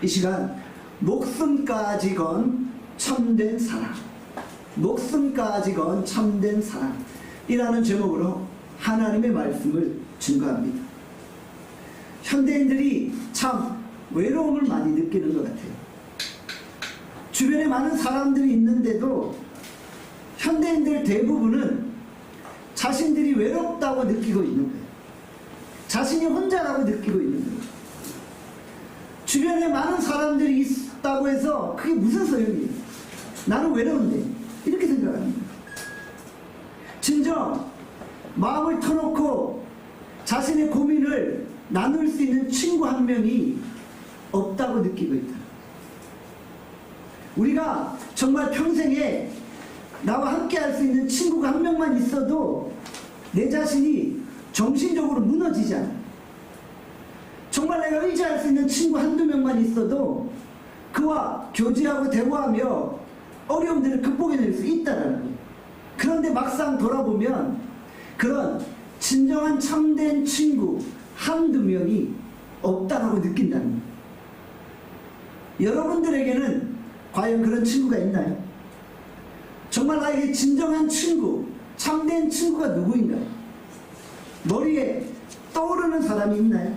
이 시간 목숨까지 건 참된 사랑, 목숨까지 건 참된 사랑이라는 제목으로 하나님의 말씀을 증거합니다. 현대인들이 참 외로움을 많이 느끼는 것 같아요. 주변에 많은 사람들이 있는데도 현대인들 대부분은 자신들이 외롭다고 느끼고 있는 거예요. 자신이 혼자라고 느끼고 있는 거예요. 주변에 많은 사람들이 있다고 해서 그게 무슨 소용이에요? 나는 외로운데, 이렇게 생각합니다. 진정 마음을 터놓고 자신의 고민을 나눌 수 있는 친구 한 명이 없다고 느끼고 있다. 우리가 정말 평생에 나와 함께 할 수 있는 친구가 한 명만 있어도 내 자신이 정신적으로 무너지지 않아. 정말 내가 의지할 수 있는 친구 한두 명만 있어도 그와 교제하고 대화하며 어려움들을 극복해낼 수 있다는 거예요. 그런데 막상 돌아보면 그런 진정한 참된 친구 한두 명이 없다고 느낀다는 거예요. 여러분들에게는 과연 그런 친구가 있나요? 정말 나에게 진정한 친구, 참된 친구가 누구인가요? 머리에 떠오르는 사람이 있나요?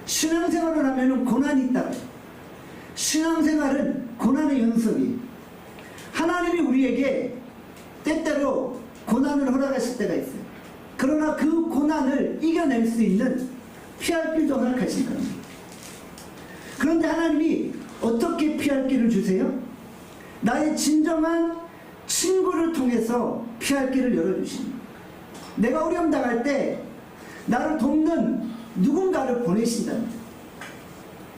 신앙생활을 하면 고난이 있다고. 신앙생활은 고난의 연속이에요. 하나님이 우리에게 때때로 고난을 허락하실 때가 있어요. 그러나 그 고난을 이겨낼 수 있는 피할 길도 허락하실 겁니다. 그런데 하나님이 어떻게 피할 길을 주세요? 나의 진정한 친구를 통해서 피할 길을 열어주십니다. 내가 어려움 당할 때 나를 돕는 누군가를 보내신답니다.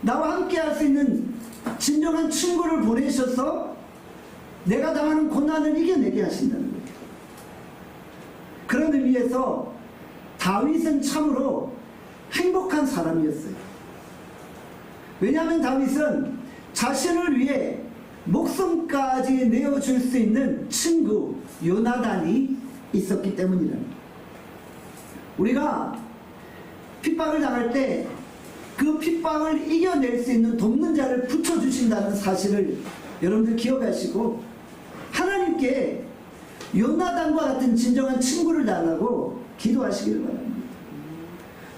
나와 함께 할 수 있는 진정한 친구를 보내셔서 내가 당하는 고난을 이겨내게 하신다는 거예요. 그런 의미에서 다윗은 참으로 행복한 사람이었어요. 왜냐하면 다윗은 자신을 위해 목숨까지 내어줄 수 있는 친구 요나단이 있었기 때문이다. 우리가 핍박을 당할 때 그 핍박을 이겨낼 수 있는 돕는 자를 붙여주신다는 사실을 여러분들 기억하시고 하나님께 요나단과 같은 진정한 친구를 달라고 기도하시길 바랍니다.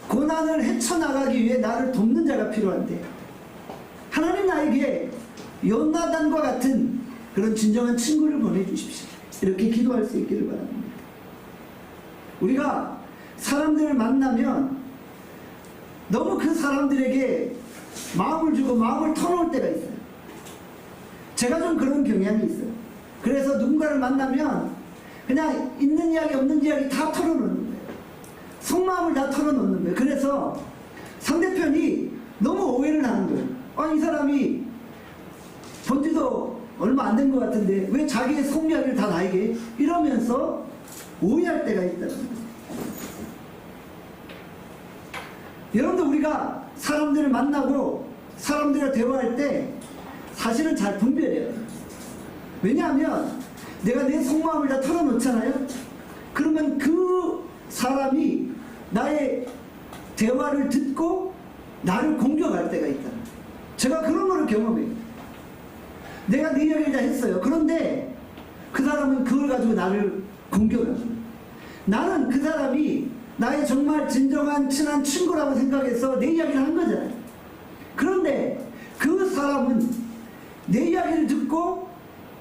고난을 헤쳐나가기 위해 나를 돕는 자가 필요한데 하나님 나에게 요나단과 같은 그런 진정한 친구를 보내주십시오. 이렇게 기도할 수 있기를 바랍니다. 우리가 사람들을 만나면 너무 그 사람들에게 마음을 주고 마음을 터놓을 때가 있어요. 제가 좀 그런 경향이 있어요. 그래서 누군가를 만나면 그냥 있는 이야기 없는 이야기 다 털어놓는 거예요. 속마음을 다 털어놓는 거예요. 그래서 상대편이 너무 오해를 하는 거예요. 이 사람이 본지도 얼마 안 된 것 같은데 왜 자기의 속 이야기를 다 나에게, 이러면서 오해할 때가 있다는 거예요. 여러분들, 우리가 사람들을 만나고 사람들과 대화할 때 사실은 잘 분별해야 돼요. 왜냐하면 내가 내 속마음을 다 털어놓잖아요. 그러면 그 사람이 나의 대화를 듣고 나를 공격할 때가 있다. 제가 그런 거를 경험해요. 내가 내 이야기를 다 했어요. 그런데 그 사람은 그걸 가지고 나를 공격합니다. 나는 그 사람이 나의 정말 진정한 친한 친구라고 생각해서 내 이야기를 한 거잖아요. 그런데 그 사람은 내 이야기를 듣고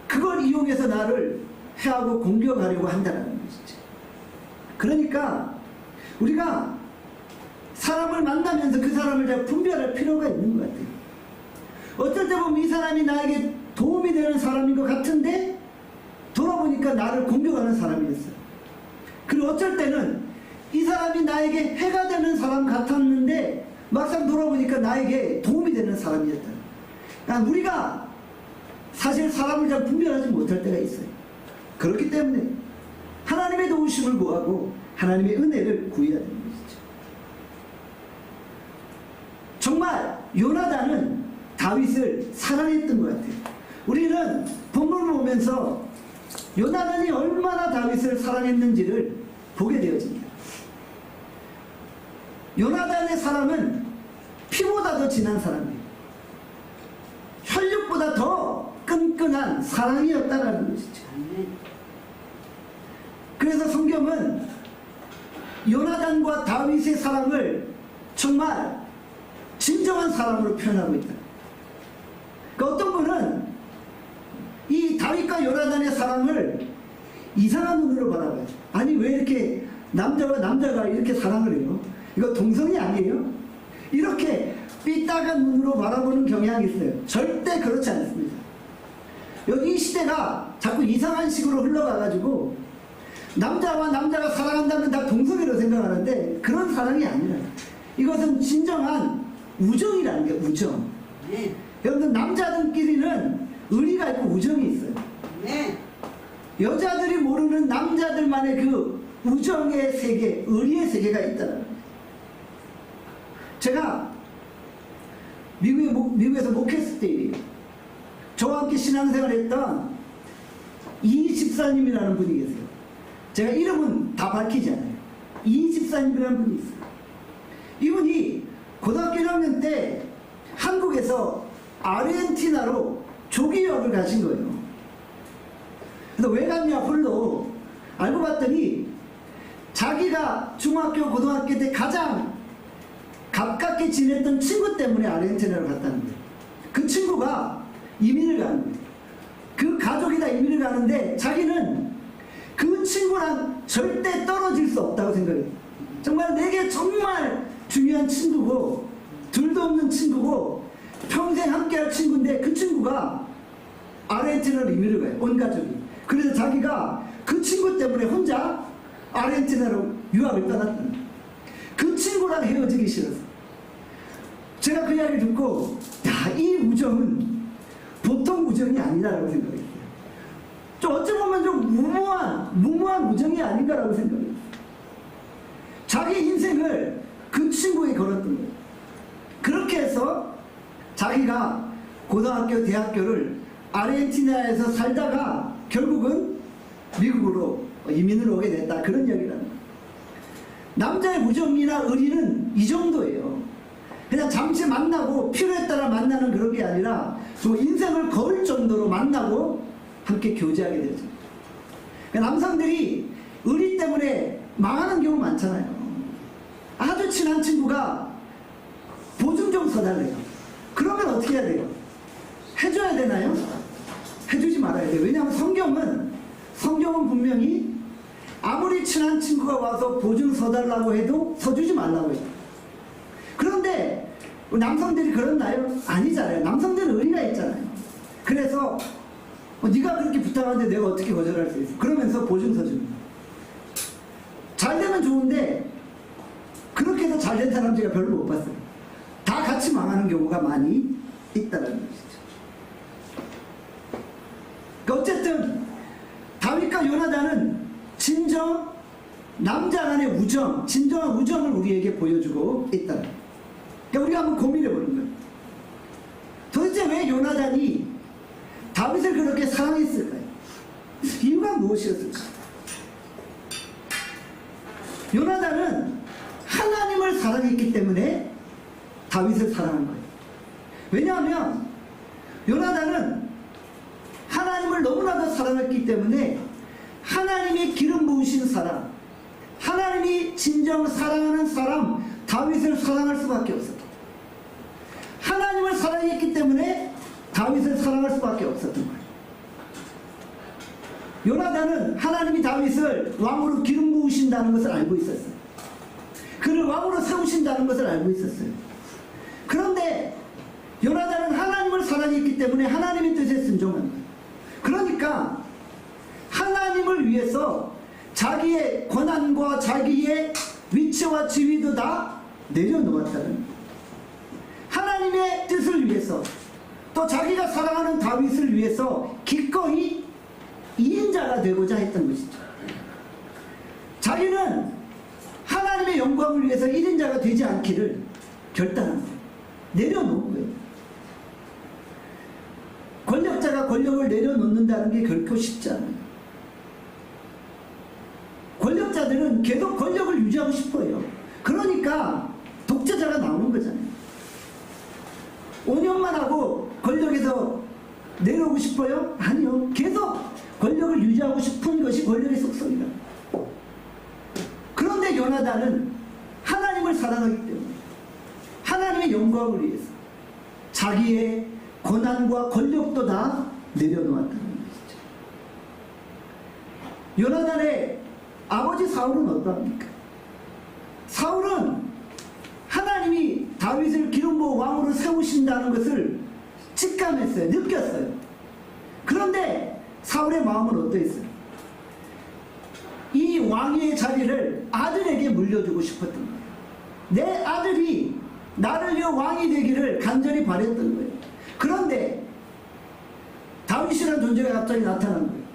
그걸 이용해서 나를 해하고 공격하려고 한다는 것이죠. 그러니까 우리가 사람을 만나면서 그 사람을 잘 분별할 필요가 있는 것 같아요. 어떨 때 보면 이 사람이 나에게 도움이 되는 사람인 것 같은데 돌아보니까 나를 공격하는 사람이었어요. 그리고 어쩔 때는 이 사람이 나에게 해가 되는 사람 같았는데 막상 돌아보니까 나에게 도움이 되는 사람이었다. 그러니까 우리가 사실 사람을 잘 분별하지 못할 때가 있어요. 그렇기 때문에 하나님의 도우심을 구하고 하나님의 은혜를 구해야 되는 것이죠. 정말 요나단은 다윗을 사랑했던 것 같아요. 우리는 본문을 보면서 요나단이 얼마나 다윗을 사랑했는지를 보게 되어집니다. 요나단의 사랑은 피보다 더 진한 사랑이에요. 혈육보다 더 끈끈한 사랑이었다라는 것이죠. 그래서 성경은 요나단과 다윗의 사랑을 정말 진정한 사랑으로 표현하고 있다. 그러니까 어떤 분은 이 다윗과 요나단의 사랑을 이상한 눈으로 바라봐요. 아니 왜 이렇게 남자와 남자가 이렇게 사랑을 해요? 이거 동성이 아니에요? 이렇게 삐딱한 눈으로 바라보는 경향이 있어요. 절대 그렇지 않습니다. 여기 이 시대가 자꾸 이상한 식으로 흘러가가지고 남자와 남자가 사랑한다면 다 동성애로 생각하는데 그런 사랑이 아니라 이것은 진정한 우정이라는 게 우정. 네. 여러분 남자들끼리는 의리가 있고 우정이 있어요. 네. 여자들이 모르는 남자들만의 그 우정의 세계, 의리의 세계가 있다는 거예요. 제가 미국에서 목회했을 때 저와 함께 신앙생활했던 이 집사님이라는 분이 계세요. 제가 이름은 다 밝히지 않아요. 이 집사님이라는 분이 있어요. 이분이 고등학교 1학년 때 한국에서 아르헨티나로 조기 유학을 가신 거예요. 그래서 왜 갔냐 홀로 알고 봤더니 자기가 중학교 고등학교 때 가장 가깝게 지냈던 친구 때문에 아르헨티나로 갔다는 거예요. 그 친구가 이민을 가는 거예요. 그 가족이 다 이민을 가는데 자기는 그 친구랑 절대 떨어질 수 없다고 생각해요. 정말 내게 정말 중요한 친구고 둘도 없는 친구고 평생 함께할 친구인데 그 친구가 아르헨티나로 이민을 가요. 온 가족이. 그래서 자기가 그 친구 때문에 혼자 아르헨티나로 유학을 떠났다는 거예요. 그 친구랑 헤어지기 싫어서. 제가 그 이야기를 듣고 야, 이 우정은 보통 우정이 아니라고 생각했어요. 좀 어찌 보면 좀 무모한 우정이 아닌가라고 생각해요. 자기 인생을 그 친구에 걸었던 거예요. 그렇게 해서 자기가 고등학교, 대학교를 아르헨티나에서 살다가 결국은 미국으로 이민을 오게 됐다. 그런 이야기라는 거예요. 남자의 우정이나 의리는 이 정도예요. 그냥 잠시 만나고 필요에 따라 만나는 그런 게 아니라 인생을 걸 정도로 만나고 함께 교제하게 되죠. 그러니까 남성들이 의리 때문에 망하는 경우 많잖아요. 아주 친한 친구가 보증 좀 서달래요. 그러면 어떻게 해야 돼요? 해줘야 되나요? 해주지 말아야 돼요. 왜냐하면 성경은 분명히 아무리 친한 친구가 와서 보증 서달라고 해도 서주지 말라고 해요. 그런데 남성들이 그렇나요? 아니잖아요. 남성들은 의리가 있잖아요. 그래서 네가 그렇게 부탁하는데 내가 어떻게 거절할 수 있어? 그러면서 보증 서주는 거예요. 잘 되면 좋은데 그렇게 해서 잘 된 사람 제가 별로 못 봤어요. 다 같이 망하는 경우가 많이 있다는 것이죠. 그러니까 어쨌든 다윗과 요나단은 진정 남자 간의 우정, 진정한 우정을 우리에게 보여주고 있다. 그러니까 우리가 한번 고민해 보는 거예요. 도대체 왜 요나단이 다윗을 그렇게 사랑했을까요? 이유가 무엇이었을까? 요나단은 하나님을 사랑했기 때문에 다윗을 사랑한 거예요. 왜냐하면 요나단은 하나님을 너무나도 사랑했기 때문에 하나님이 기름 부으신 사람, 하나님이 진정 사랑하는 사람 다윗을 사랑할 수밖에 없었다. 하나님을 사랑했기 때문에 다윗을 사랑할 수밖에 없었던 거예요. 요나단은 하나님이 다윗을 왕으로 기름 부으신다는 것을 알고 있었어요. 그를 왕으로 세우신다는 것을 알고 있었어요. 그런데 요나단은 하나님을 사랑했기 때문에 하나님의 뜻에 순종한 거예요. 그러니까 하나님을 위해서 자기의 권한과 자기의 위치와 지위도 다 내려놓았다는 거예요. 하나님의 뜻을 위해서 또 자기가 사랑하는 다윗을 위해서 기꺼이 2인자가 되고자 했던 것이죠. 자기는 하나님의 영광을 위해서 1인자가 되지 않기를 결단한 거예요. 내려놓은 거예요. 권력자가 권력을 내려놓는다는 게 결코 쉽지 않아요. 권력자들은 계속 권력을 유지하고 싶어요. 그러니까 독재자가 나오는 거잖아요. 5년만 하고 권력에서 내려오고 싶어요? 아니요. 계속 권력을 유지하고 싶은 것이 권력의 속성이다. 그런데 요나단은 하나님을 사랑하기 때문에 하나님의 영광을 위해서 자기의 고난과 권력도 다 내려놓았다는 것이죠. 요나단의 아버지 사울은 어떠합니까? 사울은 하나님이 다윗을 기름 부어 왕으로 세우신다는 것을 직감했어요. 느꼈어요. 그런데 사울의 마음은 어떠했어요? 이 왕위의 자리를 아들에게 물려주고 싶었던 거예요. 내 아들이 나를 위해 왕이 되기를 간절히 바랬던 거예요. 그런데 다윗이라는 존재가 갑자기 나타난 거예요.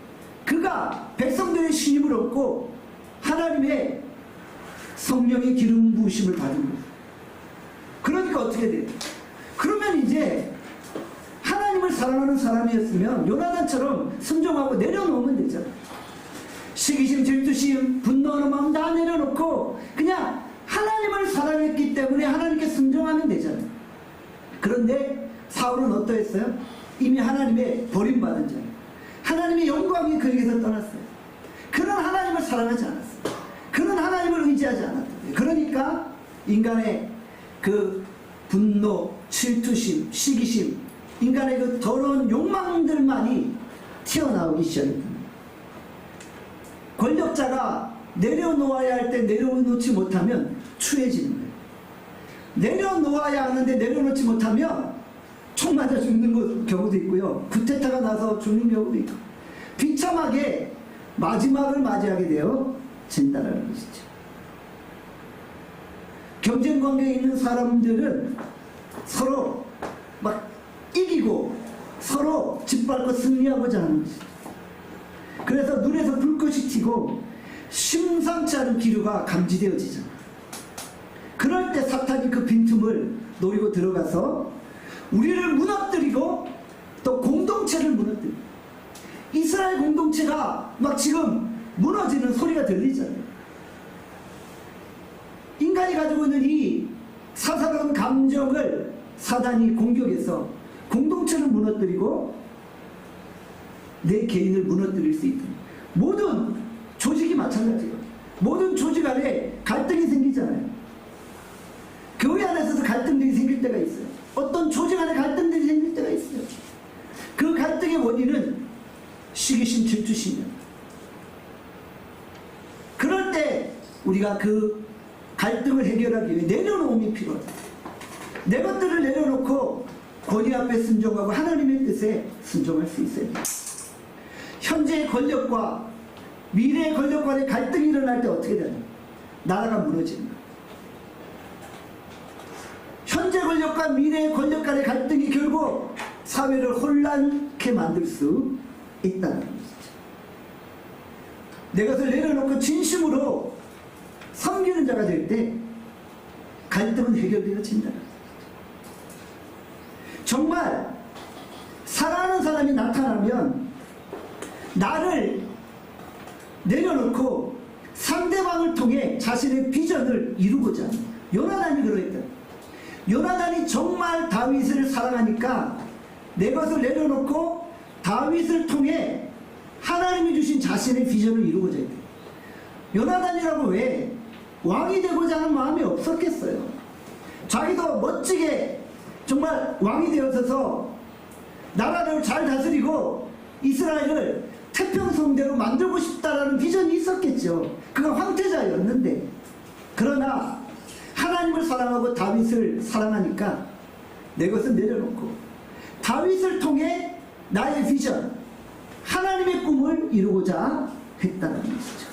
그가 백성들의 신임을 얻고 하나님의 성령의 기름 부으심을 받은 거예요. 그러니까 어떻게 돼요? 그러면 이제 하나님을 사랑하는 사람이었으면 요나단처럼 순종하고 내려놓으면 되잖아요. 시기심, 질투심, 분노하는 마음 다 내려놓고 그냥 하나님을 사랑했기 때문에 하나님께 순종하면 되잖아요. 그런데 사울은 어떠했어요? 이미 하나님의 버림받은 자예요. 하나님의 영광이 그에게서 떠났어요. 그는 하나님을 사랑하지 않았어요. 그는 하나님을 의지하지 않았어요. 그러니까 인간의 그 분노, 질투심, 시기심, 인간의 그 더러운 욕망들만이 튀어나오기 시작합니다. 권력자가 내려놓아야 할 때 내려놓지 못하면 추해지는 거예요. 내려놓아야 하는데 내려놓지 못하면 총 맞아 죽는 경우도 있고요. 쿠데타가 나서 죽는 경우도 있고 비참하게 마지막을 맞이하게 되어진다는 것이죠. 경쟁관계에 있는 사람들은 서로 막 이기고 서로 짓밟고 승리하고자 하는 것이죠. 그래서 눈에서 불꽃이 튀고 심상치 않은 기류가 감지되어지잖아요. 그럴 때 사탄이 그 빈틈을 노리고 들어가서 우리를 무너뜨리고 또 공동체를 무너뜨리고 이스라엘 공동체가 막 지금 무너지는 소리가 들리잖아요. 인간이 가지고 있는 이 사사로운 감정을 사단이 공격해서 공동체를 무너뜨리고 내 개인을 무너뜨릴 수 있다. 모든 조직이 마찬가지예요. 모든 조직 안에 갈등이 생기잖아요. 교회 안에서도 갈등들이 생길 때가 있어요. 어떤 조직 안에 갈등들이 생길 때가 있어요. 그 갈등의 원인은 시기심, 질투심이에요. 그럴 때 우리가 그 갈등을 해결하기 위해 내려놓음이 필요하다. 내 것들을 내려놓고 권위 앞에 순종하고 하나님의 뜻에 순종할 수 있어요. 현재의 권력과 미래의 권력 간의 갈등이 일어날 때 어떻게 되냐? 나라가 무너집니다. 현재 권력과 미래의 권력 간의 갈등이 결국 사회를 혼란케 만들 수 있다는 것이죠. 내 것을 내려놓고 진심으로 섬기는 자가 될 때 갈등은 해결되어진다는 것이죠. 정말 사랑하는 사람이 나타나면 나를 내려놓고 상대방을 통해 자신의 비전을 이루고자 합니다. 요나단이 그러했다. 요나단이 정말 다윗을 사랑하니까 내 것을 내려놓고 다윗을 통해 하나님이 주신 자신의 비전을 이루고자 했다. 요나단이라고 왜 왕이 되고자 하는 마음이 없었겠어요. 자기도 멋지게 정말 왕이 되어서서 나라를 잘 다스리고 이스라엘을 태평성대로 만들고 싶다라는 비전이 있었겠죠. 그가 황태자였는데, 그러나 하나님을 사랑하고 다윗을 사랑하니까 내 것은 내려놓고 다윗을 통해 나의 비전, 하나님의 꿈을 이루고자 했다는 것이죠.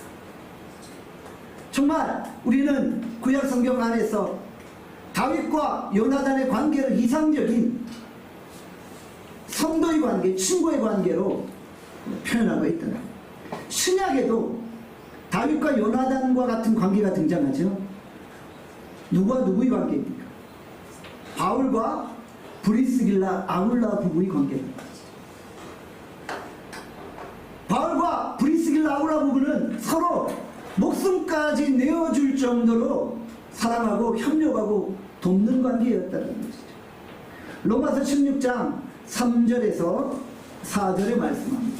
정말 우리는 구약 성경 안에서 다윗과 요나단의 관계를 이상적인 성도의 관계, 친구의 관계로 표현하고 있다. 신약에도 다윗과 요나단과 같은 관계가 등장하죠. 누구와 누구의 관계입니까? 바울과 브리스길라 아굴라 부부의 관계입니다. 바울과 브리스길라 아굴라 부부는 서로 목숨까지 내어줄 정도로 사랑하고 협력하고 돕는 관계였다는 것이죠. 로마서 16장 3절에서 4절의 말씀합니다.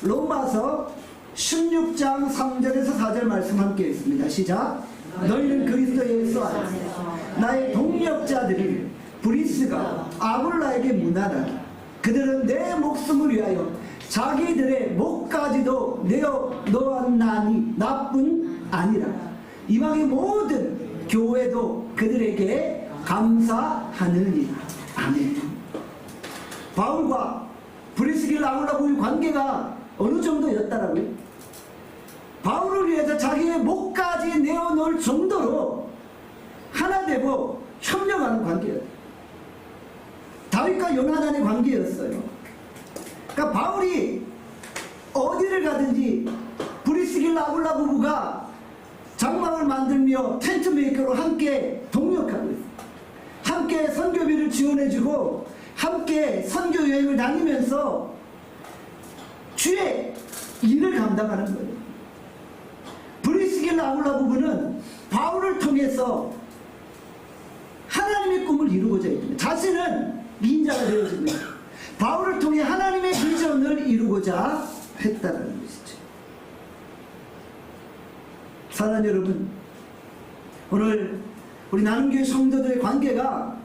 로마서 16장 3절에서 4절 말씀 함께 읽습니다. 시작. 너희는 그리스도 예수 안에서 나의 동력자들이 브리스가 아굴라에게 문하나니 그들은 내 목숨을 위하여 자기들의 목까지도 내어 놓았나니 나뿐 아니라 이방의 모든 교회도 그들에게 감사하느니라. 아멘. 바울과 브리스길라 아굴라 부부의 관계가 어느 정도였다라고요? 바울을 위해서 자기의 목까지 내어놓을 정도로 하나 되고 협력하는 관계였어요. 다윗과 요나단의 관계였어요. 그러니까 바울이 어디를 가든지 브리스길라 아굴라 부부가 장막을 만들며 텐트 메이커로 함께 동력하고 있어요. 함께 선교비를 지원해주고 함께 선교 여행을 다니면서 주의 일을 감당하는 거예요. 브리스길라 아굴라 부부는 바울을 통해서 하나님의 꿈을 이루고자 했습니다. 자신은 인자가 되어지고 바울을 통해 하나님의 비전을 이루고자 했다는 것이죠. 사랑하는 여러분, 오늘 우리 나눔교회 성도들의 관계가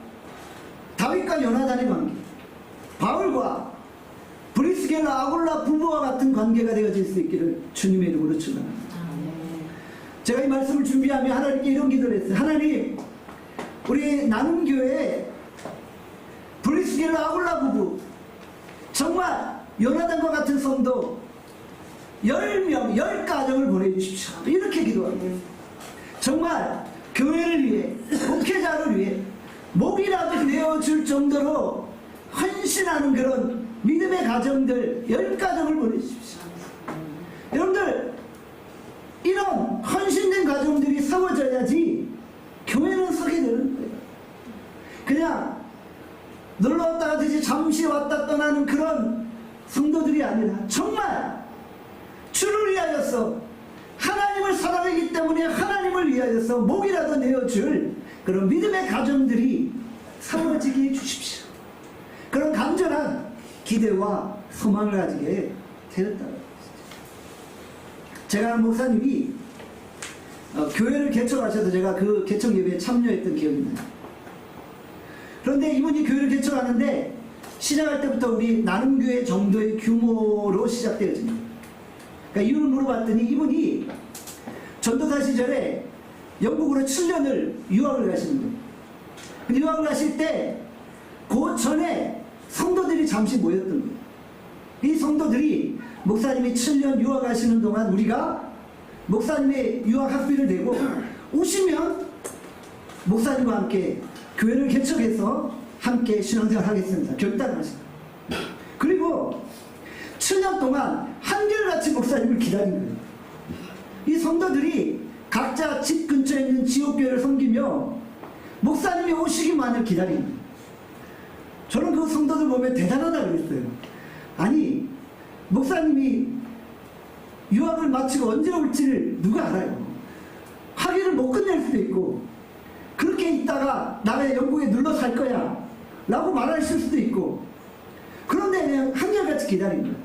다윗과 요나단의 관계, 바울과 브리스길라 아굴라 부부와 같은 관계가 되어질 수 있기를 주님의 이름으로 축원합니다. 제가 이 말씀을 준비하며 하나님께 이런 기도를 했어요. 하나님, 우리 나눔교회에 브리스길라 아굴라 부부, 정말 요나단과 같은 성도 10명, 10가정을 보내주십시오. 이렇게 기도합니다. 정말 교회를 위해, 목회자를 위해 목이라도 내어줄 정도로 헌신하는 그런 믿음의 가정들 10가정을 보내주십시오. 여러분들, 이런 헌신된 가정들이 세워져야지 교회는 서게 되는 거예요. 그냥 놀러 왔다 가듯이 잠시 왔다 떠나는 그런 성도들이 아니라 정말 주를 위하여서 하나님을 사랑하기 때문에 하나님을 위하여서 목이라도 내어줄 그런 믿음의 가정들이 세워지게 해주십시오. 그런 간절한 기대와 소망을 가지게 되었다는 것이죠. 제가 아는 목사님이 교회를 개척하셔서 제가 그 개척 예배에 참여했던 기억이 나요. 그런데 이분이 교회를 개척하는데 시작할 때부터 우리 나눔교회 정도의 규모로 시작되어집니다. 그러니까 이유를 물어봤더니 이분이 전도사 시절에 영국으로 7년을 유학을 가시는 거예요. 근데 유학을 가실 때 그 전에 성도들이 잠시 모였던 거예요. 이 성도들이 목사님이 7년 유학하시는 동안 우리가 목사님의 유학 학비를 내고 오시면 목사님과 함께 교회를 개척해서 함께 신앙생활 하겠습니다. 결단을 하신 거예요. 그리고 7년 동안 한결같이 목사님을 기다린 거예요. 이 성도들이 각자 집 근처에 있는 지역교회를 섬기며 목사님이 오시기만을 기다린 거예요. 저는 그 성도들 보면 대단하다고 그랬어요. 아니, 목사님이 유학을 마치고 언제 올지를 누가 알아요? 학위를 못 끝낼 수도 있고 그렇게 있다가 나가 영국에 눌러 살 거야 라고 말하실 수도 있고, 그런데 그냥 한결같이 기다린 거예요.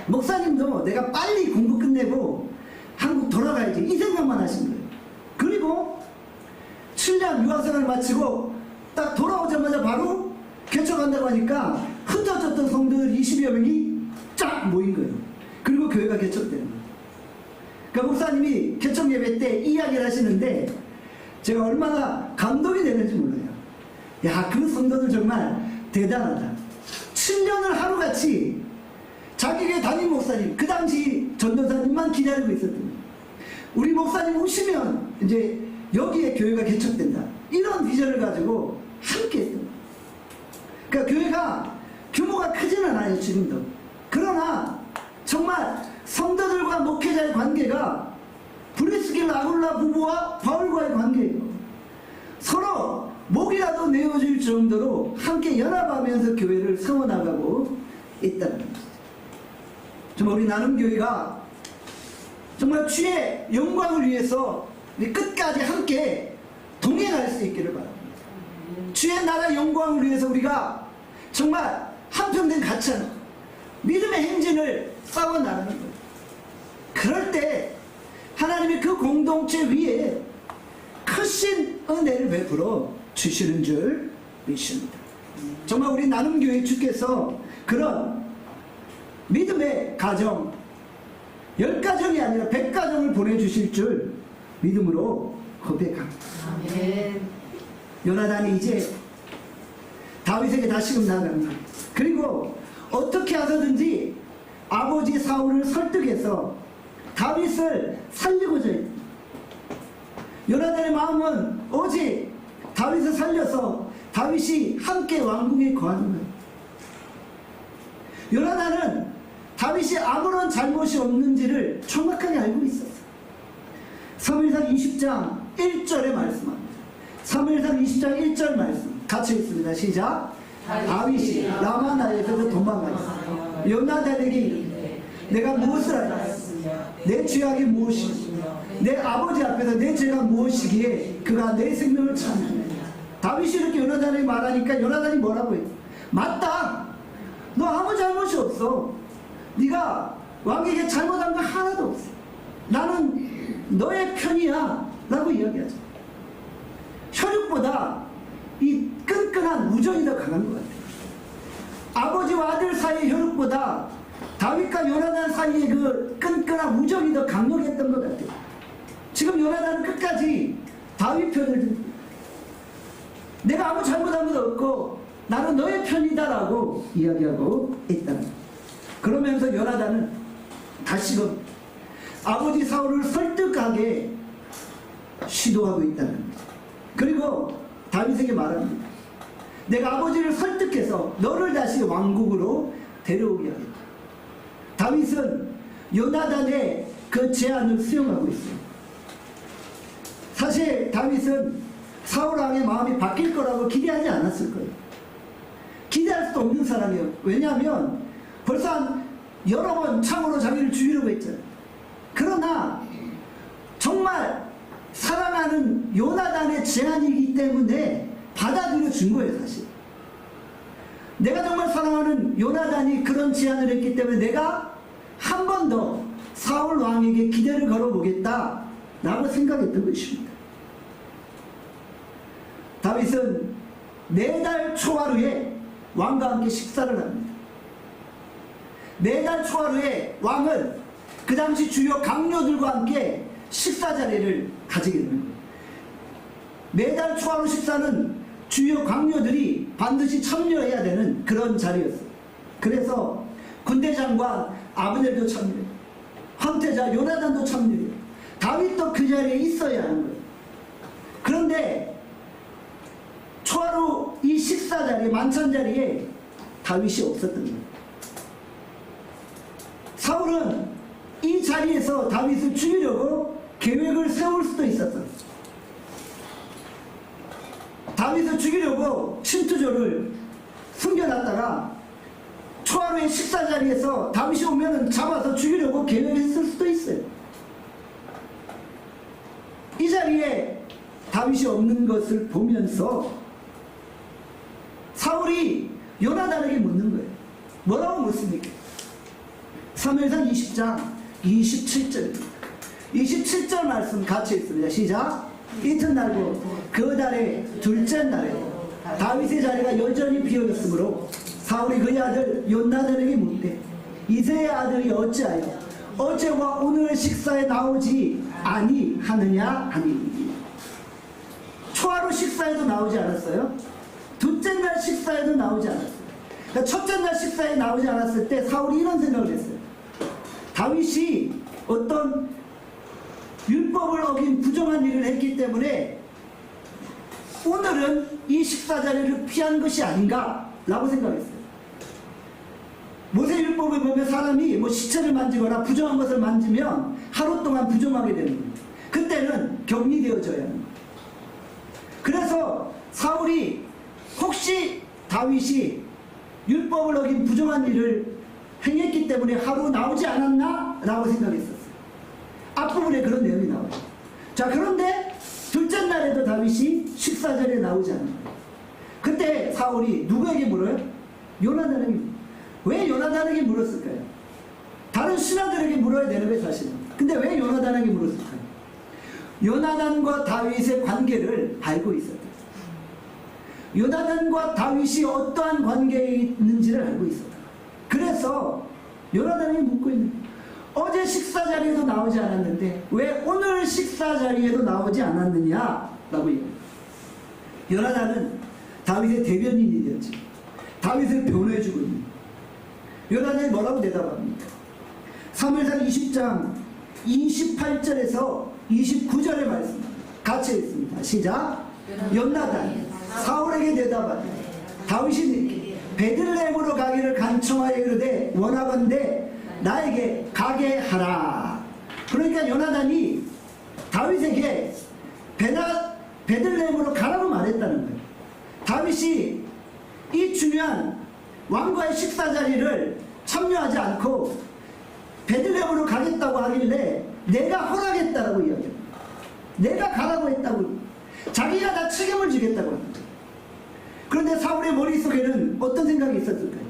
목사님도 내가 빨리 공부 끝내고 한국 돌아가야지 이 생각만 하신 거예요. 그리고 7년 유학생활을 마치고 딱 돌아오자마자 바로 개척한다고 하니까 흩어졌던 성도들 20여 명이 쫙 모인 거예요. 그리고 교회가 개척되는 거예요. 그러니까 목사님이 개척 예배 때 이야기를 하시는데 제가 얼마나 감동이 되는지 몰라요. 야, 그 성도들 정말 대단하다. 7년을 하루같이 자기 교회 담임 목사님, 그 당시 전도사님만 기다리고 있었던 거예요. 우리 목사님 오시면 이제 여기에 교회가 개척된다, 이런 비전을 가지고 함께 했던 거예요. 그러니까 교회가 규모가 크지는 않아요, 지금도. 그러나 정말 성도들과 목회자의 관계가 브리스길라 아굴라 부부와 바울과의 관계예요. 서로 목이라도 내어줄 정도로 함께 연합하면서 교회를 세워나가고 있다는 것이죠. 정말 우리 나눔교회가 정말 주의 영광을 위해서 끝까지 함께 동행할 수 있기를 바랍니다. 주의 나라 영광을 위해서 우리가 정말 한평생 같이 하는 믿음의 행진을 쌓아 나가는 거예요. 그럴 때 하나님이 그 공동체 위에 크신 은혜를 베풀어 주시는 줄 믿습니다. 정말 우리 나눔교회 주께서 그런 믿음의 가정 10가정이 아니라 100가정을 보내주실 줄 믿음으로 고백합니다. 아멘. 요나단이 이제 다윗에게 다시금 나갑니다. 그리고 어떻게 하서든지 아버지 사울을 설득해서 다윗을 살리고자 했다. 요나단의 마음은 오직 다윗을 살려서 다윗이 함께 왕궁에 거하는 거예요. 요나단은 다윗이 아무런 잘못이 없는지를 정확하게 알고 있었어요. 사무엘상 20장 1절에 말씀합니다. 사무엘상 20장 1절 말씀 같이 읽습니다. 시작. 다윗이 라마나에서 도망가서 요나단에게 이르되 내가 무엇을 하였으며 내 죄악이 무엇이며 내 아버지 앞에서 내 죄가 무엇이기에 그가 내 생명을 찾느냐. 다윗이 이렇게 요나단에게 말하니까 요나단이 뭐라고 해요? 맞다. 너 아무 잘못이 없어. 네가 왕에게 잘못한 거 하나도 없어. 나는 너의 편이야 라고 이야기하죠. 혈육보다 이 끈끈한 우정이 더 강한 것 같아요. 아버지와 아들 사이의 혈육보다 다윗과 요나단 사이의 그 끈끈한 우정이 더 강력했던 것 같아요. 지금 요나단은 끝까지 다윗 편을 듭니다. 내가 아무 잘못한 것도 없고 나는 너의 편이다라고 이야기하고 있다는 거예요. 그러면서 요나단은 다시금 아버지 사울을 설득하게 시도하고 있다는 거예요. 그리고 다윗에게 말합니다. 내가 아버지를 설득해서 너를 다시 왕국으로 데려오게 하겠다. 다윗은 요나단의 그 제안을 수용하고 있어요. 사실 다윗은 사울 왕의 마음이 바뀔 거라고 기대하지 않았을 거예요. 기대할 수도 없는 사람이에요. 왜냐하면 벌써 한 여러 번 창으로 자기를 죽이려고 했잖아요. 그러나 정말 사랑하는 요나단의 제안이기 때문에 받아들여 준 거예요. 사실 내가 정말 사랑하는 요나단이 그런 제안을 했기 때문에 내가 한 번 더 사울 왕에게 기대를 걸어보겠다 라고 생각했던 것입니다. 다윗은 매달 초하루에 왕과 함께 식사를 합니다. 매달 초하루에 왕은 그 당시 주요 강요들과 함께 식사 자리를 가지게 되는 거예요. 매달 초하루 식사는 주요 강요들이 반드시 참여해야 되는 그런 자리였어요. 그래서 군대 장관 아브넬도 참여해요. 황태자 요나단도 참여해요. 다윗도 그 자리에 있어야 하는 거예요. 그런데 초하루 이 식사 자리에 만찬 자리에 다윗이 없었던 거예요. 사울은 이 자리에서 다윗을 죽이려고 계획을 세울 수도 있었어요. 다윗을 죽이려고 침투조를 숨겨놨다가 초하루의 식사 자리에서 다윗이 오면 잡아서 죽이려고 계획했을 수도 있어요. 이 자리에 다윗이 없는 것을 보면서 사울이 요나단에게 묻는 거예요. 뭐라고 묻습니까? 사무엘상 20장 27절입니다. 27절 말씀 같이 읽습니다. 시작. 이튿날고 그 달의 둘째 날에 다윗의 자리가 여전히 비어있으므로 사울이 그의 아들 요나단에게 묻되 이새의 아들이 어찌하여 어제와 오늘 식사에 나오지 아니하느냐 하니. 초하루 식사에도 나오지 않았어요. 둘째 날 식사에도 나오지 않았어요. 그러니까 첫째 날 식사에 나오지 않았을 때 사울이 이런 생각을 했어요. 다윗이 어떤 율법을 어긴 부정한 일을 했기 때문에 오늘은 이 식사 자리를 피한 것이 아닌가 라고 생각했어요. 모세율법에 보면 사람이 뭐 시체를 만지거나 부정한 것을 만지면 하루 동안 부정하게 되는 거예요. 그때는 격리되어져야 하는 거예요. 그래서 사울이 혹시 다윗이 율법을 어긴 부정한 일을 행했기 때문에 하루 나오지 않았나? 라고 생각했었어요. 앞부분에 그런 내용이 나와요. 자, 그런데 둘째 날에도 다윗이 식사 자리에 나오지 않는 거예요. 그때 사울이 누구에게 물어요? 요나단에게. 왜 요나단에게 물었을까요? 다른 신하들에게 물어야 되는 거예요, 사실은. 근데 왜 요나단에게 물었을까요? 요나단과 다윗의 관계를 알고 있었다. 요나단과 다윗이 어떠한 관계에 있는지를 알고 있었다. 그래서 요나단에게 묻고 있는 거예요. 어제 식사 자리에도 나오지 않았는데 왜 오늘 식사 자리에도 나오지 않았느냐? 라고 얘기해요. 요나단은 다윗의 대변인이 되었지. 다윗을 변호해주고 있는 거예요. 요나단이 뭐라고 대답합니까? 사무엘상 20장 28절에서 29절의 말씀 같이 읽습니다. 시작. 요나단이 사울에게 대답하되 다윗이 베들레헴으로 가기를 간청하여 이르되 원하건대 나에게 가게 하라. 그러니까 요나단이 다윗에게 베들레헴으로 가라고 말했다는 거예요. 다윗이 이 중요한 왕과의 식사 자리를 참여하지 않고 베들레헴으로 가겠다고 하길래 내가 허락했다라고 이야기합니다. 내가 가라고 했다고, 자기가 다 책임을 지겠다고 합니다. 그런데 사울의 머릿속에는 어떤 생각이 있었을까요?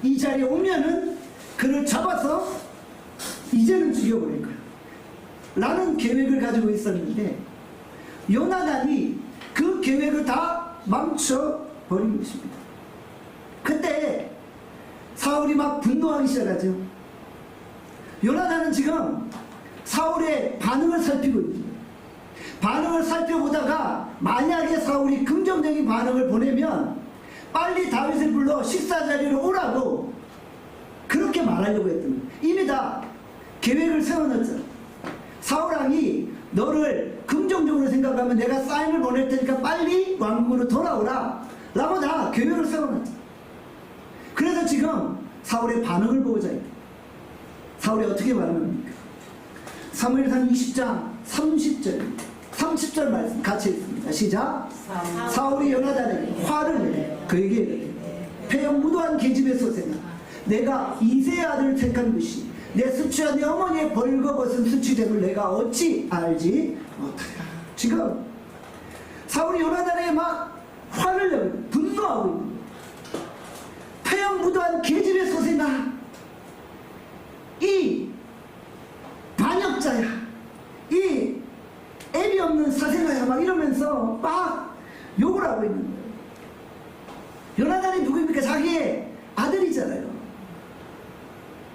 이 자리에 오면은 그를 잡아서 이제는 죽여버릴 거야 라는 계획을 가지고 있었는데 요나단이 그 계획을 다 망쳐버린 것입니다. 그때 사울이 막 분노하기 시작하죠. 요나단은 지금 사울의 반응을 살피고 있습니다. 반응을 살펴보다가 만약에 사울이 긍정적인 반응을 보내면 빨리 다윗을 불러 식사 자리로 오라고 그렇게 말하려고 했던 거예요. 이미 다 계획을 세워놨잖아. 사울왕이 너를 긍정적으로 생각하면 내가 사인을 보낼 테니까 빨리 왕궁으로 돌아오라 라고 다 계획을 세워놨잖아. 그래서 지금 사울의 반응을 보고자 했다. 사울이 어떻게 반응합니까? 사무엘상 20장 30절 말씀 같이 읽습니다. 시작. 사울이 요나단에게 화를 내 그에게 이르되 폐영 무도한 계집의 소생아 내가 이새의 아들을 택한 것이 내 수치와 내 어머니의 벌거벗은 수치됨을 내가 어찌 알지 못하랴. 지금 사울이 요나단에게 막 화를 내고 분노하고 있는 거예요. 폐영 무도한 계집의 소생아, 이 반역자야, 이 애비 없는 사생아야, 막 이러면서 막 욕을 하고 있는 거예요. 요나단이 누구입니까? 자기의 아들이잖아요.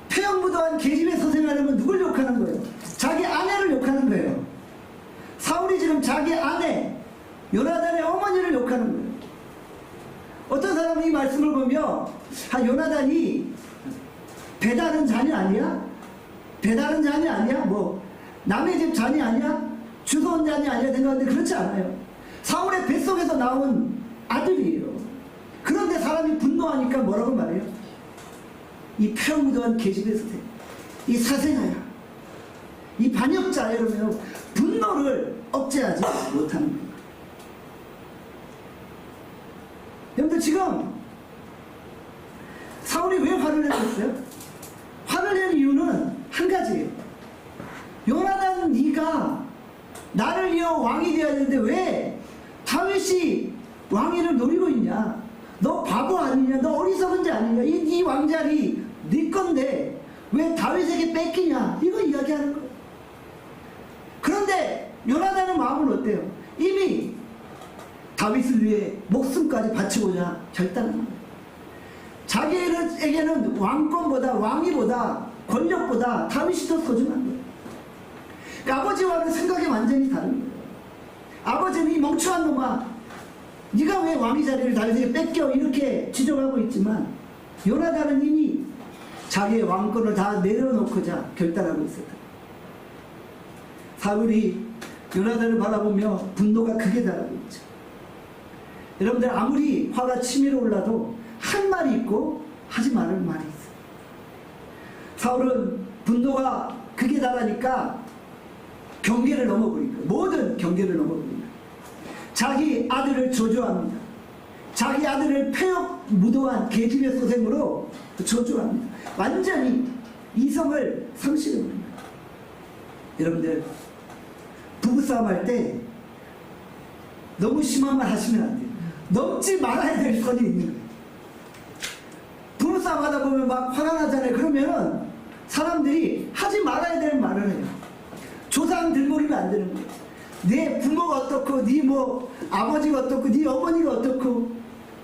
폐영무도한 계집의 소생하려면 누굴 욕하는 거예요? 자기 아내를 욕하는 거예요. 사울이 지금 자기 아내 요나단의 어머니를 욕하는 거예요. 어떤 사람이 이 말씀을 보며 요나단이 배다른 자녀 아니야? 배다른 자녀 아니야? 뭐 남의 집 자녀 아니야? 주소온 자녀 아니야? 생각하는데 그렇지 않아요. 사울의 뱃속에서 나온 아들이에요. 그런데 사람이 분노하니까 뭐라고 말해요? 이 폐영무도한 계집의 소생, 이 사생아야, 이 반역자야, 이러면 분노를 억제하지 못하는 거예요. 여러분들 지금 사울이 왜 화를 내고 있어요? 화를 내는 이유는 한 가지예요. 요나단, 네가 나를 이어 왕이 되어야 되는데 왜 다윗이 왕위를 노리고 있냐? 너 바보 아니냐? 너 어리석은 자 아니냐? 이 왕자리 네 건데 왜 다윗에게 뺏기냐? 이거 이야기하는 거예요. 그런데 요나단의 마음은 어때요? 이미 다윗을 위해 목숨까지 바치고자 결단한 거예요. 자기에게는 왕권보다, 왕위보다, 권력보다 다윗이 더 소중한 거예요. 그러니까 아버지와는 생각이 완전히 다른 거예요. 아버지는 이 멍청한 놈아, 네가 왜 왕위 자리를 다윗에게 뺏겨, 이렇게 지적하고 있지만 요나단은 이미 자기의 왕권을 다 내려놓고자 결단하고 있었다. 사울이 요나단을 바라보며 분노가 극에 달하고 있죠. 여러분들 아무리 화가 치밀어 올라도 한 말이 있고 하지 말을 말이 있어요. 사울은 분노가 극에 달하니까 경계를 넘어버린 거예요. 모든 경계를 넘어버린 거예요. 자기 아들을 저주합니다. 자기 아들을 폐역 무도한 계집의 소생으로 저주합니다. 완전히 이성을 상실해버립니다. 여러분들 부부싸움 할 때 너무 심한 말 하시면 안 돼요. 넘지 말아야 될 선이 있는 거예요. 부부싸움 하다 보면 막 화가 나잖아요. 그러면은 사람들이 하지 말아야 될 말을 해요. 조상 들먹이면 안 되는 거예요. 네 부모가 어떻고, 네 뭐 아버지가 어떻고, 네 어머니가 어떻고.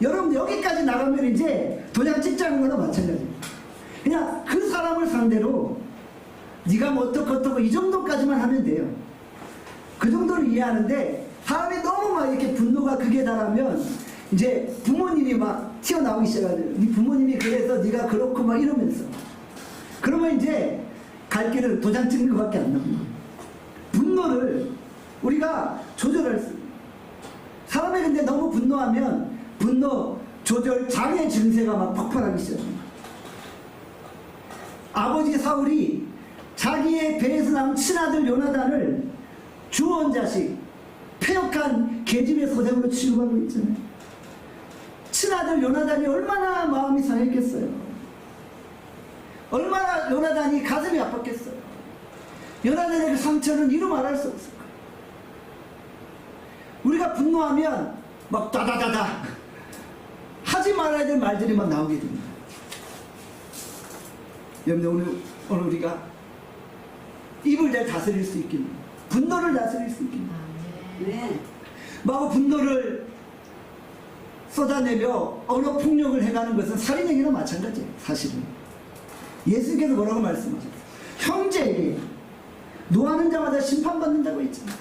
여러분 여기까지 나가면 이제 도장 찍자는 거나 마찬가지예요. 그냥 그 사람을 상대로 네가 뭐 어떻고 이 정도까지만 하면 돼요. 그 정도는 이해하는데 사람이 너무 막 이렇게 분노가 극에 달하면 이제 부모님이 막 튀어나오기 시작하죠. 네 부모님이 그래서 네가 그렇고 막 이러면서. 그러면 이제 갈 길은 도장 찍는 것밖에 안 남는 거예요. 분노를 우리가 조절할 수 있어요. 사람이 근데 너무 분노하면 분노 조절 장애 증세가 막 폭발하기 시작합니다. 아버지 사울이 자기의 배에서 나온 친아들 요나단을 주원 자식 폐역한 계집의 소생으로 취급하고 있잖아요. 친아들 요나단이 얼마나 마음이 상했겠어요. 얼마나 요나단이 가슴이 아팠겠어요. 요나단의 그 상처는 이루 말할 수 없을 거예요. 우리가 분노하면 막 다다다다 하지 말아야 될 말들이 막 나오게 됩니다. 여러분 오늘 우리가 입을 잘 다스릴 수 있기는, 분노를 다스릴 수 있기는. 네. 막 분노를 쏟아내며 언어 폭력을 해가는 것은 살인행위나 마찬가지예요. 사실은 예수께서 뭐라고 말씀하셨어요? 형제에게 노하는 자마다 심판받는다고 했잖아요.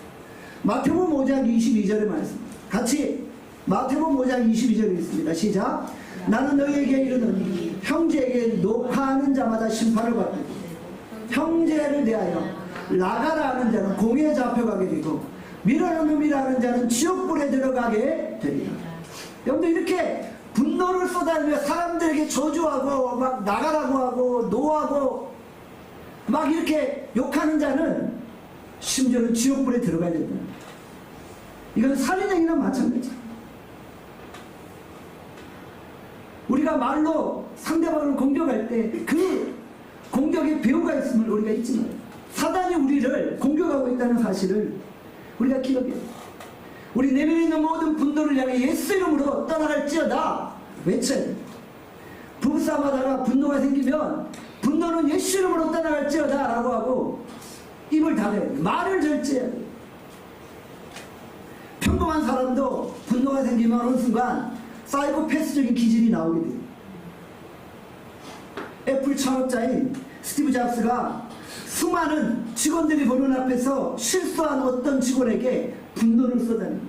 마태복음 5장 22절의 말씀, 같이 마태복음 5장 22절에 있습니다. 시작. 나는 너희에게 이르노니 형제에게 노하는 자마다 심판을 받고 형제를 대하여 나가라 하는 자는 공에 잡혀가게 되고 밀어넣음이라 하는 자는 지옥불에 들어가게 되리라. 여러분들 이렇게 분노를 쏟아내며 사람들에게 저주하고 막 나가라고 하고 노하고 막 이렇게 욕하는 자는 심지어는 지옥불에 들어가야 된다. 이건 살인행위나 마찬가지야. 우리가 말로 상대방을 공격할 때 그 공격의 배후가 있음을 우리가 잊지 말아요. 사단이 우리를 공격하고 있다는 사실을 우리가 기억해야 돼요. 우리 내면에 있는 모든 분노를 향해 예수 이름으로 떠나갈지어다 외쳐야 돼요. 부부싸움 하다가 분노가 생기면 분노는 예수 이름으로 떠나갈지어다 라고 하고 입을 닫아야 돼요. 말을 절제해야 돼요. 평범한 사람도 분노가 생기면 어느 순간 사이코패스적인 기질이 나오게 돼요. 애플 창업자인 스티브 잡스가 수많은 직원들이 보는 앞에서 실수한 어떤 직원에게 분노를 쏟아냅니다.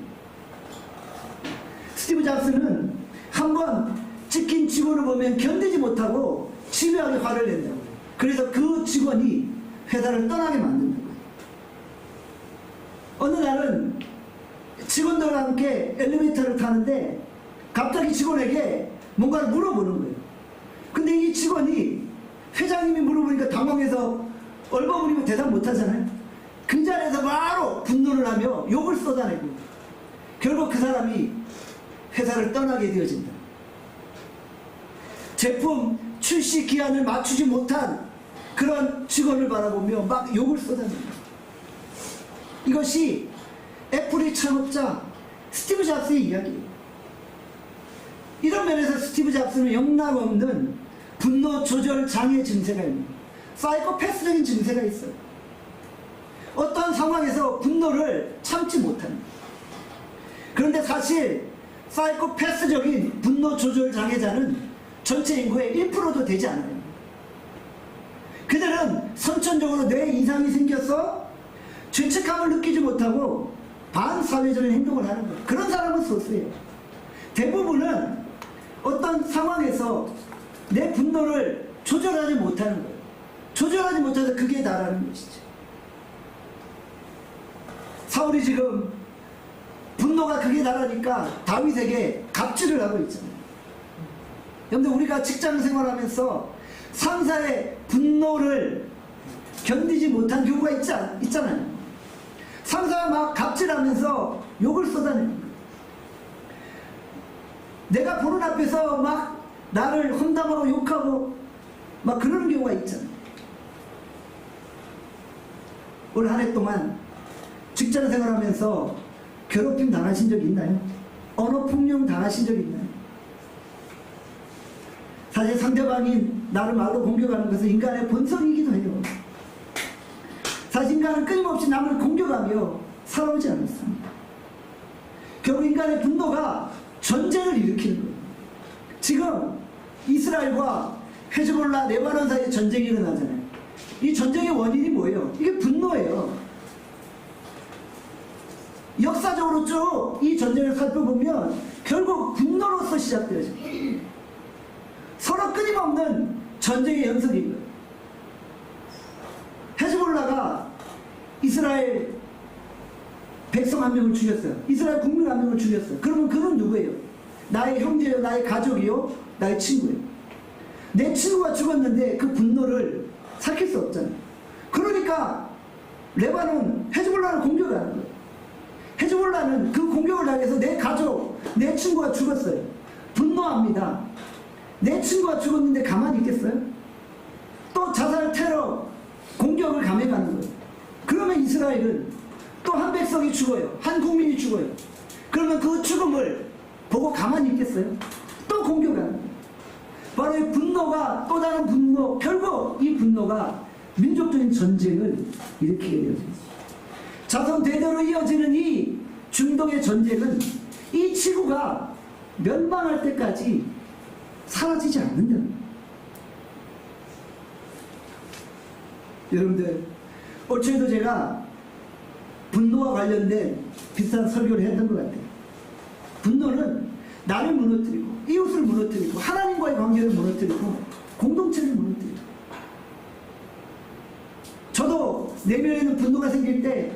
스티브 잡스는 한번 찍힌 직원을 보면 견디지 못하고 집요하게 화를 낸다고. 그래서 그 직원이 회사를 떠나게 만든다고. 어느 날은 직원들과 함께 엘리베이터를 타는데 갑자기 직원에게 뭔가를 물어보는 거예요. 근데 이 직원이 회장님이 물어보니까 당황해서 얼버무리고 대답 못하잖아요. 그 자리에서 바로 분노를 하며 욕을 쏟아내고 결국 그 사람이 회사를 떠나게 되어진다. 제품 출시 기한을 맞추지 못한 그런 직원을 바라보며 막 욕을 쏟아낸다. 이것이 애플의 창업자 스티브 잡스의 이야기예요. 이런 면에서 스티브 잡스는 영락없는 분노 조절 장애 증세가 있는 사이코패스적인 증세가 있어요. 어떤 상황에서 분노를 참지 못합니다. 그런데 사실 사이코패스적인 분노 조절 장애자는 전체 인구의 1%도 되지 않아요. 그들은 선천적으로 뇌에 이상이 생겨서 죄책감을 느끼지 못하고 반사회적인 행동을 하는 거예요. 그런 사람은 소수예요. 대부분은 어떤 상황에서 내 분노를 조절하지 못하는 거예요. 조절하지 못해서 그게 다라는 것이죠. 사울이 지금 분노가 그게 다라니까 다윗에게 갑질을 하고 있잖아요. 여러분들 우리가 직장 생활하면서 상사의 분노를 견디지 못한 경우가 있잖아요. 상사가 막 갑질하면서 욕을 쏟아내는 거예요. 내가 보는 앞에서 막 나를 험담하고 욕하고 막 그러는 경우가 있잖아요. 올 한 해 동안 직장 생활하면서 괴롭힘 당하신 적 있나요? 언어 폭력 당하신 적 있나요? 사실 상대방이 나를 말로 공격하는 것은 인간의 본성이기도 해요. 사실 인간은 끊임없이 남을 공격하며 살아오지 않았습니다. 결국 인간의 분노가 전쟁을 일으키는 거예요. 지금 이스라엘과 헤즈볼라, 레바논 사이에 전쟁이 일어나잖아요. 이 전쟁의 원인이 뭐예요? 이게 분노예요. 역사적으로 쭉 이 전쟁을 살펴보면 결국 분노로서 시작되어져. 서로 끊임없는 전쟁의 연속인 거예요. 헤즈볼라가 이스라엘 백성 한 명을 죽였어요. 이스라엘 국민 한 명을 죽였어요. 그러면 그는 누구예요? 나의 형제요, 나의 가족이요, 나의 친구예요. 내 친구가 죽었는데 그 분노를 삭힐 수 없잖아요. 그러니까 레바논, 헤즈볼라를 공격하는 거예요. 헤즈볼라는 그 공격을 당해서 내 가족, 내 친구가 죽었어요. 분노합니다. 내 친구가 죽었는데 가만히 있겠어요? 또 자살 테러 공격을 감행하는 거예요. 그러면 이스라엘은 또 한 백성이 죽어요. 한 국민이 죽어요. 그러면 그 죽음을 보고 가만히 있겠어요? 또 공격하는 거예요. 바로 이 분노가 또 다른 분노, 결국 이 분노가 민족적인 전쟁을 일으키게 되어집니다. 자손 대대로 이어지는 이 중동의 전쟁은 이 지구가 멸망할 때까지 사라지지 않는다. 여러분들, 올 초에도 제가 분노와 관련된 비슷한 설교를 했던 것 같아요. 분노는 나를 무너뜨리고 이웃을 무너뜨리고 하나님과의 관계를 무너뜨리고 공동체를 무너뜨리고, 저도 내면에는 분노가 생길 때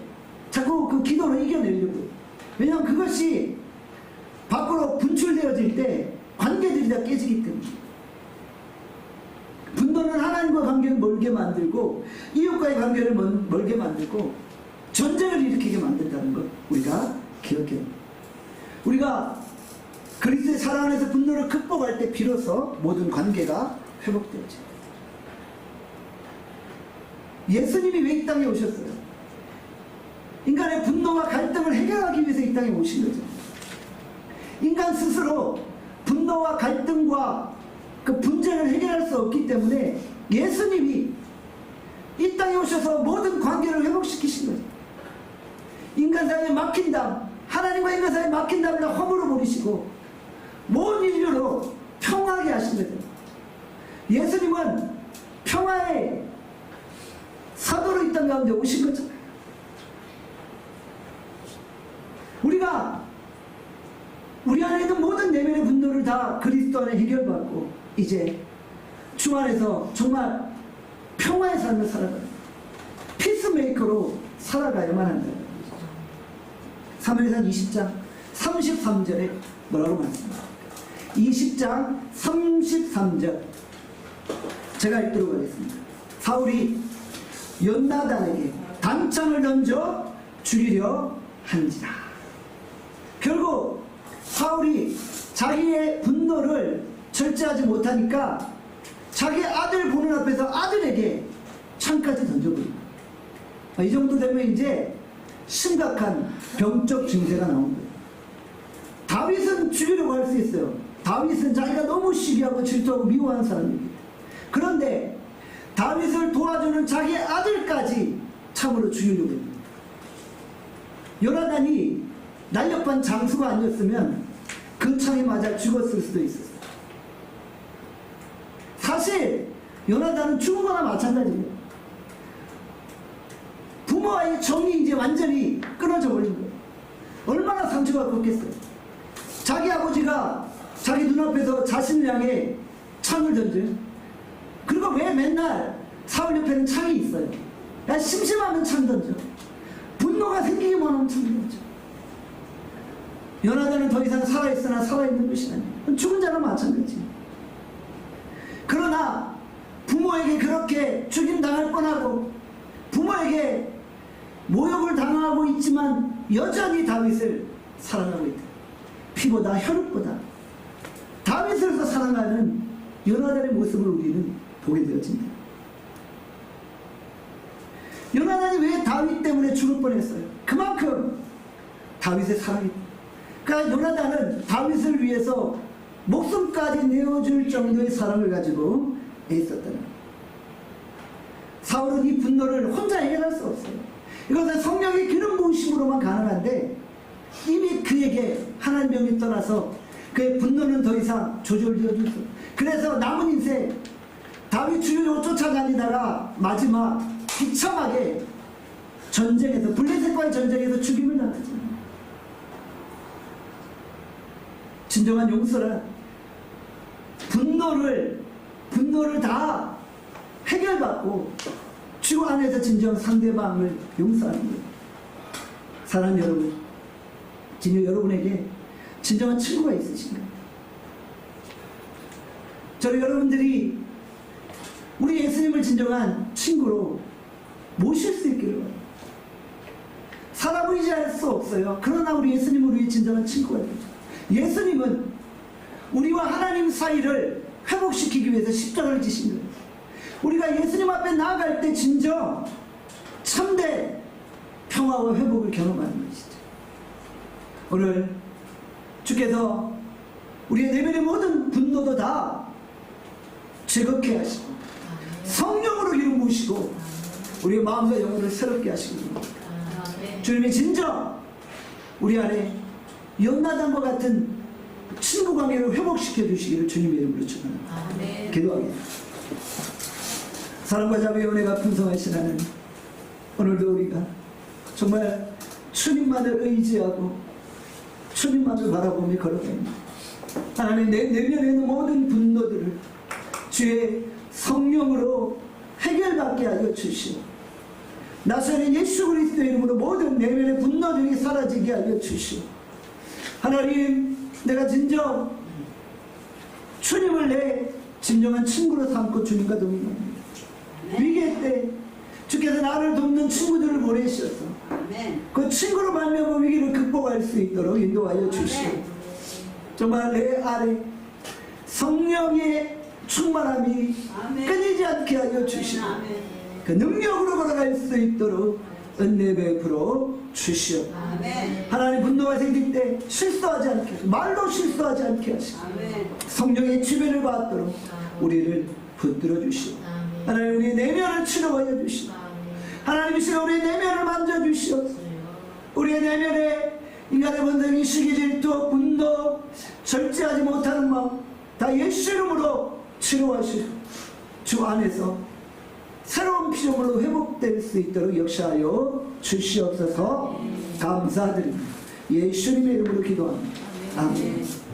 자꾸 그 기도로 이겨내려고. 왜냐하면 그것이 밖으로 분출되어질 때 관계들이 다 깨지기 때문에. 분노는 하나님과 관계를 멀게 만들고 이웃과의 관계를 멀게 만들고 전쟁을 일으키게 만든다는 것 우리가 기억해야 합니다. 우리가 그리스도의 사랑 안에서 분노를 극복할 때 비로소 모든 관계가 회복되어집니다. 예수님이 왜 이 땅에 오셨어요? 인간의 분노와 갈등을 해결하기 위해서 이 땅에 오신 거죠. 인간 스스로 분노와 갈등과 그 분쟁을 해결할 수 없기 때문에 예수님이 이 땅에 오셔서 모든 관계를 회복시키신 거죠. 인간 사이에 막힌 담, 하나님과 인간 사이에 막힌 담을 다 허물어 버리시고 모든 인류로 평화하게 하신 거죠. 예수님은 평화의 사도로 이 땅 가운데 오신 거죠. 우리가 우리 안에 있는 모든 내면의 분노를 다 그리스도 안에 해결받고 이제 주 안에서 정말 평화의 삶을 살아가요. 피스메이커로 살아가야만 한다. 사무엘상 20장 33절에 뭐라고 말씀합니까? 20장 33절 제가 읽도록 하겠습니다. 사울이 욘나단에게 단창을 던져 죽이려 한지라. 결국 사울이 자기의 분노를 절제하지 못하니까 자기 아들 보는 앞에서 아들에게 창까지 던져버립니다. 이 정도 되면 이제 심각한 병적 증세가 나온 거예요. 다윗은 죽이려고 할 수 있어요. 다윗은 자기가 너무 시기하고 질투하고 미워하는 사람입니다. 그런데 다윗을 도와주는 자기 아들까지 참으로 죽이려고 합니다. 요나단이 날렵한 장수가 아니었으면 그 창에 맞아 죽었을 수도 있었어요. 사실 요나단은 죽은 거나 마찬가지예요. 부모와의 정이 이제 완전히 끊어져 버린 거예요. 얼마나 상처가 컸겠어요. 자기 아버지가 자기 눈앞에서 자신을 향해 창을 던져요. 그리고 왜 맨날 사울 옆에는 창이 있어요? 야, 심심하면 창 던져. 분노가 생기기만 하면 창 던져. 요나단은 더 이상 살아있으나 살아있는 것이 아니에요. 죽은 자랑 마찬가지예요. 그러나 부모에게 그렇게 죽임당할 뻔하고 부모에게 모욕을 당하고 있지만 여전히 다윗을 사랑하고 있다. 피보다 혈육보다 다윗을 더 사랑하는 요나단의 모습을 우리는 보게 되어집니다. 요나단이 왜 다윗 때문에 죽을 뻔했어요? 그만큼 다윗의 사랑이, 그러니까 요나단은 다윗을 위해서 목숨까지 내어줄 정도의 사랑을 가지고 애썼다는 거예요. 사울은 이 분노를 혼자 해결할 수 없어요. 이것은 성령의 기름 부으심으로만 가능한데 이미 그에게 하나님 명이 떠나서 그의 분노는 더 이상 조절되어질 수 없어요. 그래서 남은 인생 다윗 주위로 쫓아다니다가 마지막 비참하게 전쟁에서 블레셋과의 전쟁에서 죽임을 당하죠. 진정한 용서란 분노를 다 해결받고 주 안에서 진정 상대방을 용서하는 거예요. 사랑하는 여러분, 진짜 여러분에게 진정한 친구가 있으신가요? 저는 여러분들이 우리 예수님을 진정한 친구로 모실 수 있기를 바랍니다. 사람을 의지할 수 없어요. 그러나 우리 예수님은 우리의 진정한 친구가 되죠. 예수님은 우리와 하나님 사이를 회복시키기 위해서 십자가를 지신 거예요. 우리가 예수님 앞에 나아갈 때 진정 참된 평화와 회복을 경험하는 것이죠. 오늘 주께서 우리의 내면의 모든 분노도 다 즐겁게 하시고 성령으로 기름 부으시고 우리의 마음과 영혼을 새롭게 하시고 주님의 진정 우리 안에 연나단과 같은 친구 관계를 회복시켜 주시기를 주님의 이름으로 축원합니다. 기도하겠습니다. 사랑과 자비의 은혜가 풍성하신 하나님, 오늘도 우리가 정말 주님만을 의지하고 주님만을 바라보며 걸어갑니다. 하나님, 내 내면에 있는 모든 분노들을 주의 성령으로 해결받게 하여 주시고 나사렛 예수 그리스도의 이름으로 모든 내면의 분노들이 사라지게 하여 주시고 하나님, 내가 진정 주님을 내 진정한 친구로 삼고 주님과 동행합니다. 위기의 때 주께서 나를 돕는 친구들을 보내셔서 그 친구로 말미암아 위기를 극복할 수 있도록 인도하여 주시고 정말 내 안에 성령의 충만함이 끊이지 않게 하여 주시고 그 능력으로 걸어갈 수 있도록 은혜 베풀어 주시오. 하나님, 분노가 생길 때 실수하지 않게 하시고 말로 실수하지 않게 하시고 성령의 지배를 받도록 우리를 붙들어 주시오. 하나님, 우리의 내면을 치료하여 주시오. 하나님, 이 시간 우리의 내면을 만져주시오. 우리의 내면에 인간의 본성이 시기, 질투, 분노, 절제하지 못하는 마음 다 예수 이름으로 치료하시고 주 안에서 새로운 피조물로 회복될 수 있도록 역사하여 주시옵소서. 감사드립니다. 예수님의 이름으로 기도합니다. 아멘.